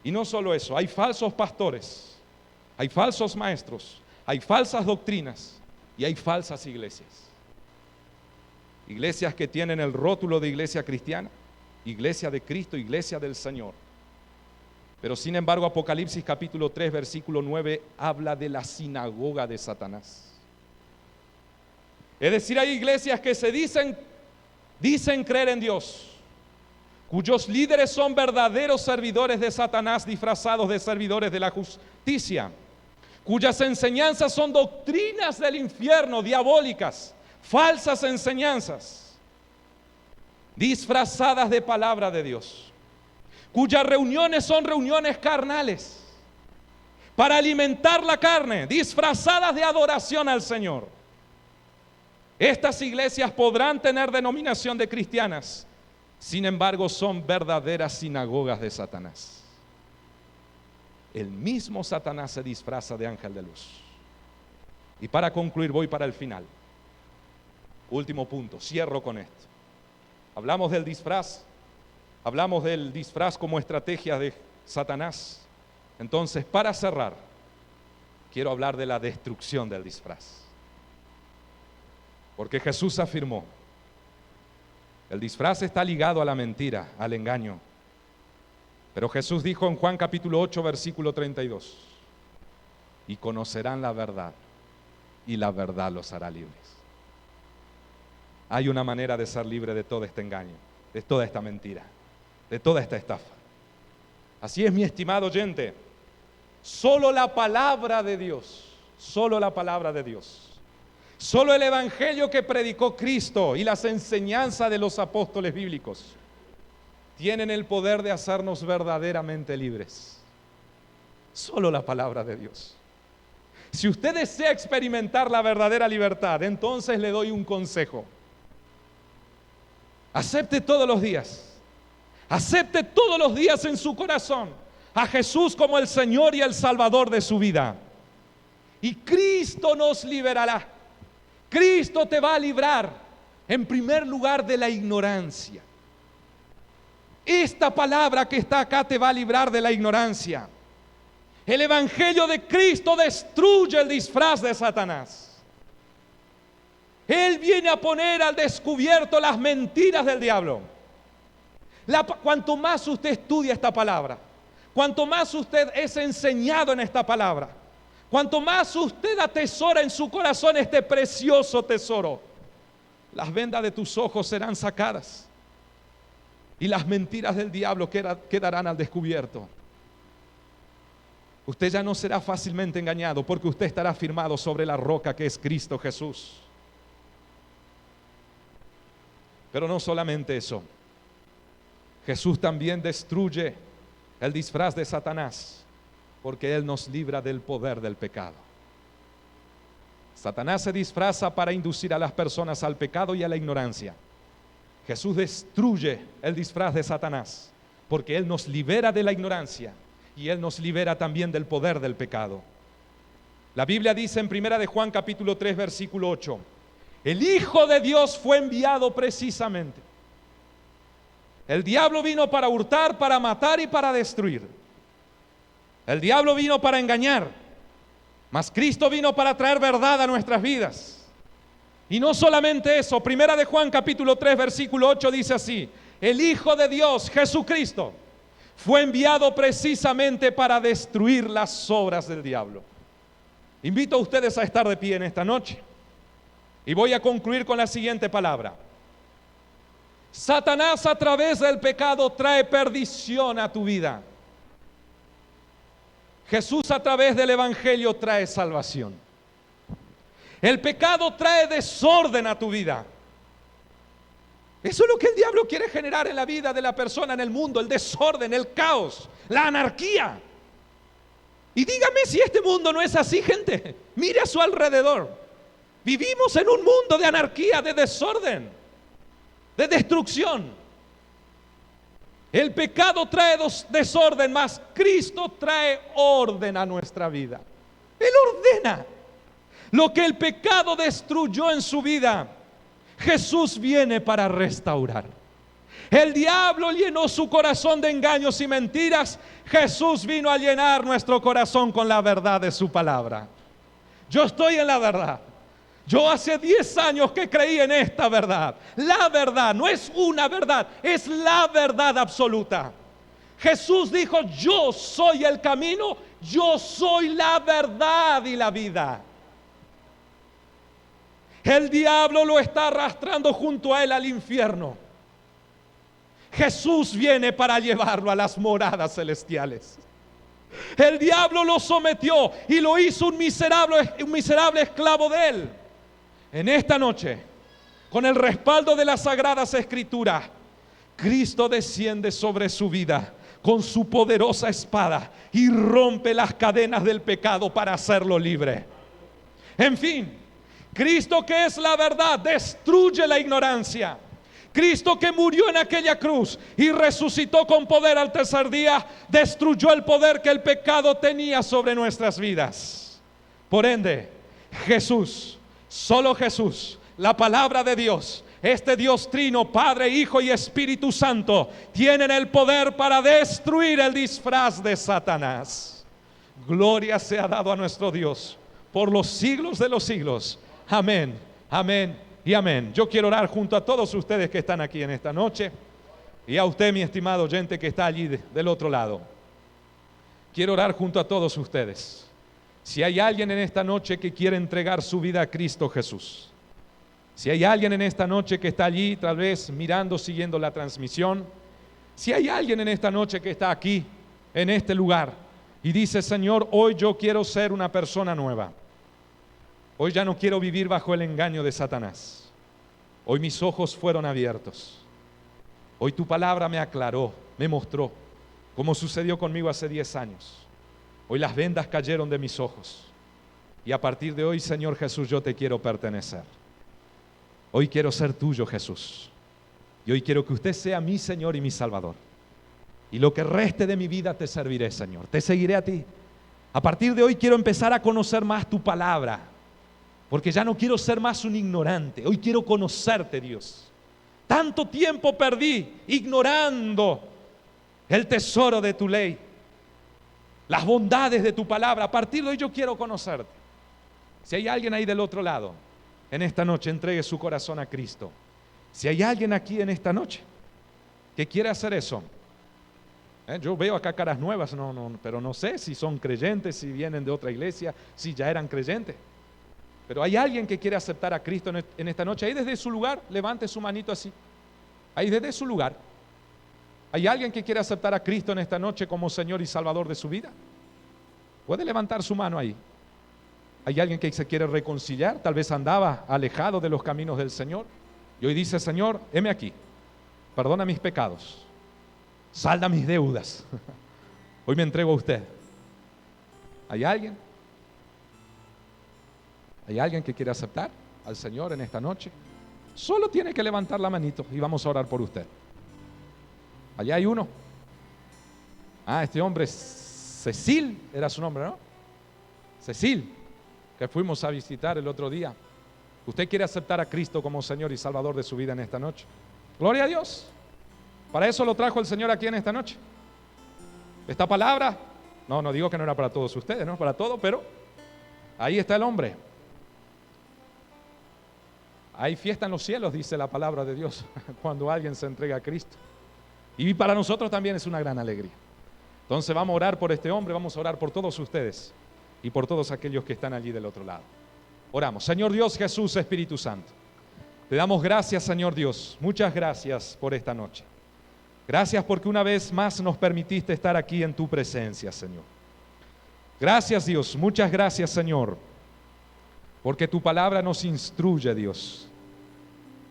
Y no solo eso, hay falsos pastores, hay falsos maestros, hay falsas doctrinas y hay falsas iglesias. Iglesias que tienen el rótulo de iglesia cristiana, iglesia de Cristo, iglesia del Señor. Pero sin embargo, Apocalipsis capítulo 3, versículo 9 habla de la sinagoga de Satanás. Es decir, hay iglesias que se dicen creer en Dios, cuyos líderes son verdaderos servidores de Satanás disfrazados de servidores de la justicia, cuyas enseñanzas son doctrinas del infierno, diabólicas, falsas enseñanzas, disfrazadas de palabra de Dios, cuyas reuniones son reuniones carnales, para alimentar la carne, disfrazadas de adoración al Señor. Estas iglesias podrán tener denominación de cristianas, sin embargo son verdaderas sinagogas de Satanás. El mismo Satanás se disfraza de ángel de luz. Y para concluir, voy para el final. Último punto, cierro con esto. Hablamos del disfraz como estrategia de Satanás. Entonces, para cerrar, quiero hablar de la destrucción del disfraz. Porque Jesús afirmó: el disfraz está ligado a la mentira, al engaño. Pero Jesús dijo en Juan capítulo 8, versículo 32: y conocerán la verdad, y la verdad los hará libres. Hay una manera de ser libre de todo este engaño, de toda esta mentira, de toda esta estafa. Así es, mi estimado oyente, solo la palabra de Dios, solo la palabra de Dios, solo el evangelio que predicó Cristo y las enseñanzas de los apóstoles bíblicos tienen el poder de hacernos verdaderamente libres. Solo la palabra de Dios. Si usted desea experimentar la verdadera libertad, entonces le doy un consejo. Acepte todos los días en su corazón a Jesús como el Señor y el Salvador de su vida. Y Cristo nos liberará. Cristo te va a librar, en primer lugar, de la ignorancia. Esta palabra que está acá te va a librar de la ignorancia. El evangelio de Cristo destruye el disfraz de Satanás. Él viene a poner al descubierto las mentiras del diablo. Cuanto más usted estudia esta palabra, cuanto más usted es enseñado en esta palabra, Cuanto más usted atesora en su corazón este precioso tesoro, las vendas de tus ojos serán sacadas y las mentiras del diablo quedarán al descubierto. Usted ya no será fácilmente engañado porque usted estará firmado sobre la roca que es Cristo Jesús. Pero no solamente eso, Jesús también destruye el disfraz de Satanás porque Él nos libra del poder del pecado. Satanás se disfraza para inducir a las personas al pecado y a la ignorancia. Jesús destruye el disfraz de Satanás porque Él nos libera de la ignorancia y Él nos libera también del poder del pecado. La Biblia dice en 1 de Juan capítulo 3 versículo 8, el Hijo de Dios fue enviado precisamente. El diablo vino para hurtar, para matar y para destruir. El diablo vino para engañar, mas Cristo vino para traer verdad a nuestras vidas. Y no solamente eso, 1 de Juan capítulo 3 versículo 8 dice así, el Hijo de Dios, Jesucristo, fue enviado precisamente para destruir las obras del diablo. Invito a ustedes a estar de pie en esta noche y voy a concluir con la siguiente palabra. Satanás a través del pecado trae perdición a tu vida. Jesús a través del evangelio trae salvación. El pecado trae desorden a tu vida. Eso es lo que el diablo quiere generar en la vida de la persona, en el mundo, el desorden, el caos, la anarquía. Y dígame si este mundo no es así, gente. Mire a su alrededor. Vivimos en un mundo de anarquía, de desorden, de destrucción. El pecado trae desorden, mas Cristo trae orden a nuestra vida. Él ordena. Lo que el pecado destruyó en su vida, Jesús viene para restaurar. El diablo llenó su corazón de engaños y mentiras. Jesús vino a llenar nuestro corazón con la verdad de su palabra. Yo estoy en la verdad. Yo hace 10 años que creí en esta verdad. La verdad no es una verdad, es la verdad absoluta. Jesús dijo, yo soy el camino, yo soy la verdad y la vida. El diablo lo está arrastrando junto a él al infierno. Jesús viene para llevarlo a las moradas celestiales. El diablo lo sometió y lo hizo un miserable esclavo de él. En esta noche, con el respaldo de las Sagradas Escrituras, Cristo desciende sobre su vida con su poderosa espada y rompe las cadenas del pecado para hacerlo libre. En fin, Cristo, que es la verdad, destruye la ignorancia. Cristo, que murió en aquella cruz y resucitó con poder al tercer día, destruyó el poder que el pecado tenía sobre nuestras vidas. Por ende, Jesús, solo Jesús, la palabra de Dios, este Dios trino, Padre, Hijo y Espíritu Santo, tienen el poder para destruir el disfraz de Satanás. Gloria sea dado a nuestro Dios por los siglos de los siglos. Amén, amén y amén. Yo quiero orar junto a todos ustedes que están aquí en esta noche y a usted, mi estimado oyente, que está allí del otro lado. Quiero orar junto a todos ustedes. Si hay alguien en esta noche que quiere entregar su vida a Cristo Jesús, si hay alguien en esta noche que está allí, tal vez mirando, siguiendo la transmisión, si hay alguien en esta noche que está aquí, en este lugar, y dice, Señor, hoy yo quiero ser una persona nueva. Hoy ya no quiero vivir bajo el engaño de Satanás. Hoy mis ojos fueron abiertos. Hoy tu palabra me aclaró, me mostró, como sucedió conmigo hace 10 años. Hoy las vendas cayeron de mis ojos. Y a partir de hoy, Señor Jesús, yo te quiero pertenecer. Hoy quiero ser tuyo, Jesús. Y hoy quiero que usted sea mi Señor y mi Salvador. Y lo que reste de mi vida te serviré, Señor. Te seguiré a ti. A partir de hoy quiero empezar a conocer más tu palabra. Porque ya no quiero ser más un ignorante. Hoy quiero conocerte, Dios. Tanto tiempo perdí ignorando el tesoro de tu ley, las bondades de tu palabra. A partir de hoy yo quiero conocerte. Si hay alguien ahí del otro lado, en esta noche entregue su corazón a Cristo. Si hay alguien aquí en esta noche que quiere hacer eso, Yo veo acá caras nuevas, pero no sé si son creyentes, si vienen de otra iglesia, si ya eran creyentes. Pero hay alguien que quiere aceptar a Cristo en esta noche. Ahí desde su lugar, levante su manito así. Ahí desde su lugar. ¿Hay alguien que quiere aceptar a Cristo en esta noche como Señor y Salvador de su vida? Puede levantar su mano ahí. ¿Hay alguien que se quiere reconciliar? Tal vez andaba alejado de los caminos del Señor y hoy dice: Señor, heme aquí, perdona mis pecados, salda mis deudas. Hoy me entrego a usted. ¿Hay alguien? ¿Hay alguien que quiere aceptar al Señor en esta noche? Solo tiene que levantar la manito y vamos a orar por usted. Allá hay uno. Este hombre, Cecil era su nombre, ¿no? Cecil, que fuimos a visitar el otro día. ¿Usted quiere aceptar a Cristo como Señor y Salvador de su vida en esta noche? Gloria a Dios. Para eso lo trajo el Señor aquí en esta noche. Esta palabra, no digo que no era para todos ustedes, no para todos, pero ahí está el hombre. Hay fiesta en los cielos, dice la palabra de Dios, cuando alguien se entrega a Cristo. Y para nosotros también es una gran alegría. Entonces vamos a orar por este hombre, vamos a orar por todos ustedes y por todos aquellos que están allí del otro lado. Oramos. Señor Dios, Jesús, Espíritu Santo, te damos gracias, Señor Dios, muchas gracias por esta noche. Gracias porque una vez más nos permitiste estar aquí en tu presencia, Señor. Gracias, Dios, muchas gracias, Señor, porque tu palabra nos instruye, Dios.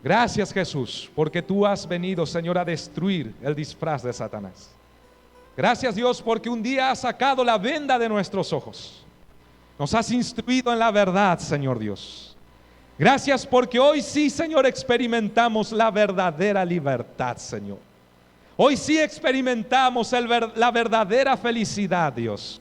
Gracias, Jesús, porque tú has venido, Señor, a destruir el disfraz de Satanás. Gracias, Dios, porque un día has sacado la venda de nuestros ojos. Nos has instruido en la verdad, Señor Dios. Gracias porque hoy sí, Señor, experimentamos la verdadera libertad, Señor. Hoy sí experimentamos la verdadera felicidad, Dios.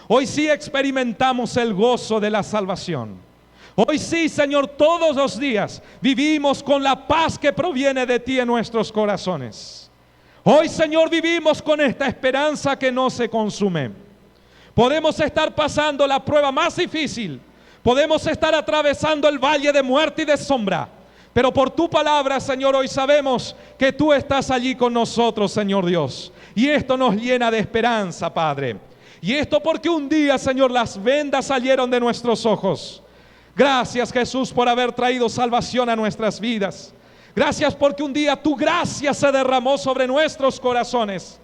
Hoy sí experimentamos el gozo de la salvación. Hoy sí, Señor, todos los días vivimos con la paz que proviene de ti en nuestros corazones. Hoy, Señor, vivimos con esta esperanza que no se consume. Podemos estar pasando la prueba más difícil, podemos estar atravesando el valle de muerte y de sombra, pero por tu palabra, Señor, hoy sabemos que tú estás allí con nosotros, Señor Dios. Y esto nos llena de esperanza, Padre. Y esto porque un día, Señor, las vendas salieron de nuestros ojos. Gracias, Jesús, por haber traído salvación a nuestras vidas. Gracias porque un día tu gracia se derramó sobre nuestros corazones.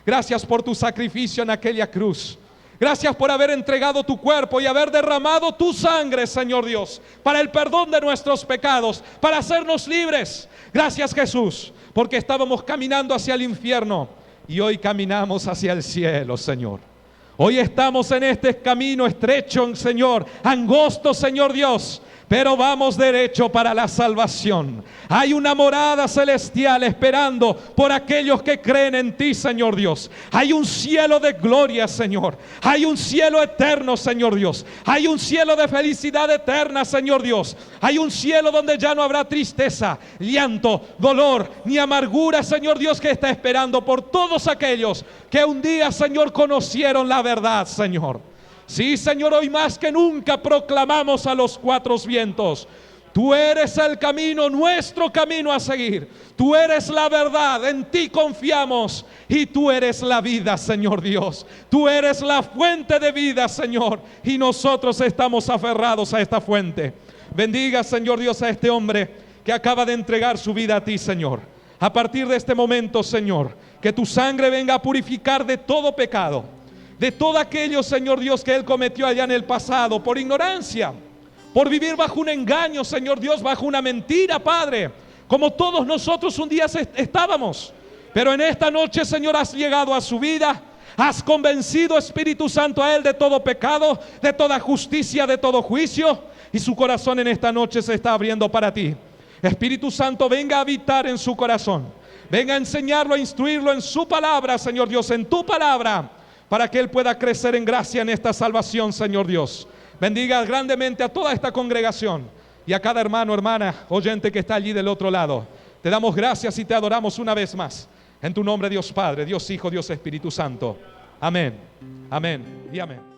Gracias por tu sacrificio en aquella cruz. Gracias por haber entregado tu cuerpo y haber derramado tu sangre, Señor Dios, para el perdón de nuestros pecados, para hacernos libres. Gracias, Jesús, porque estábamos caminando hacia el infierno y hoy caminamos hacia el cielo, Señor. Hoy estamos en este camino estrecho, Señor, angosto, Señor Dios, pero vamos derecho para la salvación. Hay una morada celestial esperando por aquellos que creen en ti, Señor Dios. Hay un cielo de gloria, Señor. Hay un cielo eterno, Señor Dios. Hay un cielo de felicidad eterna, Señor Dios. Hay un cielo donde ya no habrá tristeza, llanto, dolor, ni amargura, Señor Dios, que está esperando por todos aquellos que un día, Señor, conocieron la verdad, Señor. Sí, Señor, hoy más que nunca proclamamos a los cuatro vientos: tú eres el camino, nuestro camino a seguir. Tú eres la verdad, en ti confiamos. Y tú eres la vida, Señor Dios. Tú eres la fuente de vida, Señor. Y nosotros estamos aferrados a esta fuente. Bendiga, Señor Dios, a este hombre que acaba de entregar su vida a ti, Señor. A partir de este momento, Señor, que tu sangre venga a purificar de todo pecado, de todo aquello, Señor Dios, que él cometió allá en el pasado, por ignorancia, por vivir bajo un engaño, Señor Dios, bajo una mentira, Padre, como todos nosotros un día estábamos. Pero en esta noche, Señor, has llegado a su vida, has convencido, Espíritu Santo, a él de todo pecado, de toda justicia, de todo juicio, y su corazón en esta noche se está abriendo para ti. Espíritu Santo, venga a habitar en su corazón, venga a enseñarlo, a instruirlo en su palabra, Señor Dios, en tu palabra, para que él pueda crecer en gracia en esta salvación, Señor Dios. Bendiga grandemente a toda esta congregación y a cada hermano, hermana, oyente que está allí del otro lado. Te damos gracias y te adoramos una vez más. En tu nombre, Dios Padre, Dios Hijo, Dios Espíritu Santo. Amén, amén y amén.